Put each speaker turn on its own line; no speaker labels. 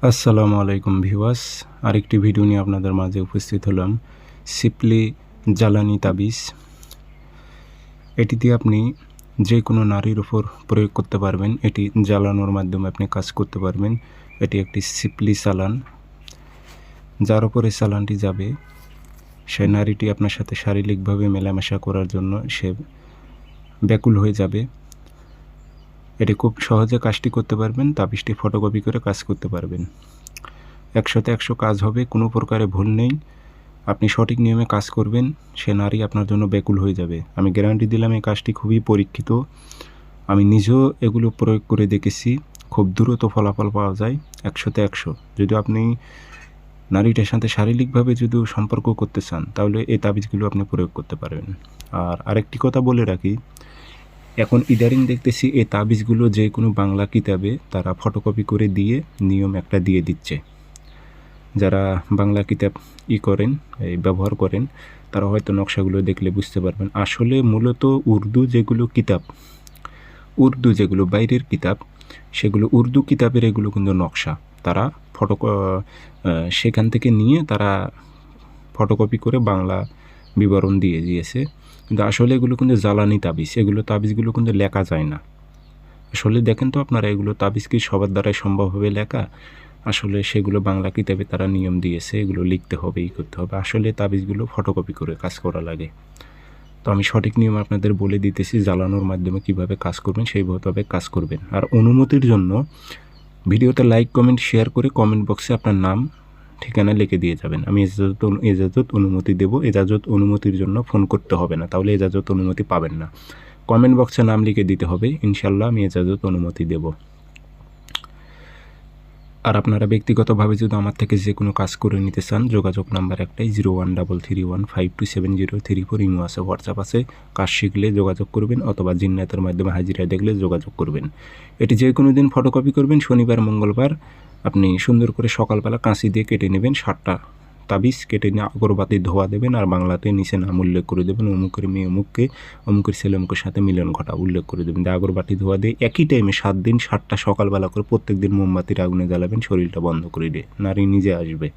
আসসালামু আলাইকুম ভিউয়ার্স, আরেকটি ভিডিও নিয়ে আপনাদের মাঝে উপস্থিত হলাম। সিপলি জ্বালানি তাবিজ, এটি দিয়ে আপনি যে কোনো নারীর উপর প্রয়োগ করতে পারবেন। এটি জ্বালানোর মাধ্যমে আপনি কাজ করতে পারবেন। এটি একটি সিপলি চালান, যার উপরে চালানটি যাবে সে নারীটি আপনার সাথে শারীরিকভাবে মেলামেশা করার জন্য সে ব্যাকুল হয়ে যাবে। এটি খুব সহজে কাজটি করতে পারবেন। তাবিজটি ফটোকপি করে কাজ করতে পারবেন। 100তে 100 কাজ হবে, কোনো প্রকারে ভুল নেই। আপনি সঠিক নিয়মে কাজ করবেন, সে নারী আপনার জন্য ব্যাকুল হয়ে যাবে। আমি গ্যারান্টি দিলাম এই কাজটি খুবই পরীক্ষিত। আমি নিজেও এগুলো প্রয়োগ করে দেখেছি, খুব দ্রুত ফলাফল পাওয়া যায় 100তে 100। যদি আপনি নারীটার সাথে শারীরিকভাবে যদি সম্পর্ক করতে চান, তাহলে এই তাবিজগুলো আপনি প্রয়োগ করতে পারবেন। আর আরেকটি কথা বলে রাখি, এখন ইদারিং দেখতেছি এই তাবিজগুলো যে কোনো বাংলা কিতাবে তারা ফটোকপি করে দিয়ে নিয়ম একটা দিয়ে দিচ্ছে। যারা বাংলা কিতাব করেন, এই ব্যবহার করেন, তারা হয়তো নকশাগুলো দেখলে বুঝতে পারবেন। আসলে মূলত উর্দু যেগুলো বাইরের কিতাব, সেগুলো উর্দু কিতাবের এগুলো কিন্তু নকশা তারা সেখান থেকে নিয়ে তারা ফটোকপি করে বাংলা বিবরণ দিয়ে দিয়েছে। কিন্তু আসলে এগুলো কিন্তু জ্বালানি তাবিজ, তাবিজগুলো কিন্তু লেখা যায় না। আসলে দেখেন তো আপনারা, এগুলো তাবিজ কি সবার দ্বারাই সম্ভব হবে লেখা? আসলে সেগুলো বাংলা কিতাবে তারা নিয়ম দিয়েছে, এগুলো লিখতে হবে, করতে হবে। আসলে তাবিজগুলো ফটোকপি করে কাজ করা লাগে। তো আমি সঠিক নিয়ম আপনাদের বলে দিতেছি, জ্বালানোর মাধ্যমে কিভাবে কাজ করবেন সেইভাবে কাজ করবেন। আর অনুমতির জন্য ভিডিওতে লাইক, কমেন্ট, শেয়ার করে কমেন্ট বক্সে আপনার নাম, ঠিকানা লিখে দিয়ে যাবেন। আমি এজাজত অনুমতি দেব। এজাজত অনুমতির জন্য ফোন করতে হবে না, তাহলে এজাজত অনুমতি পাবেন না। কমেন্ট বক্সে নাম লিখে দিতে হবে, ইনশাল্লাহ আমি এজাজত অনুমতি দেব। আর আপনারা ব্যক্তিগতভাবে যদি আমার থেকে যে কোনো কাজ করে নিতে চান, যোগাযোগ নাম্বার একটাই, 013315270334। ইমো আছে, হোয়াটসঅ্যাপ আছে। কাজ শিখলে যোগাযোগ করবেন, অথবা জিন্নাতের মাধ্যমে হাজিরা দেখলে যোগাযোগ করবেন। এটি যে কোনো দিন ফটোকপি করবেন, শনিবার মঙ্গলবার। আপনি সুন্দর করে সকালবেলা কাঁচি দিয়ে কেটে নেবেন 7টা তাবিজ, কেটে নিয়ে আগরবাতি ধোয়া দেবেন, আর বাংলাতে নিচে নাম উল্লেখ করে দেবেন, অমুকের মেয়ে অমুককে, অমুকের ছেলে অমুকের সাথে মিলন ঘটা উল্লেখ করে দেবেন। আগরবাতি ধোয়া দিয়ে একই টাইমে 7 দিন 7টা সকালবেলা করে প্রত্যেক দিন মোমবাতির আগুনে জ্বালাবেন, শরীরটা বন্ধ করে দিয়ে নারী নিজে আসবে।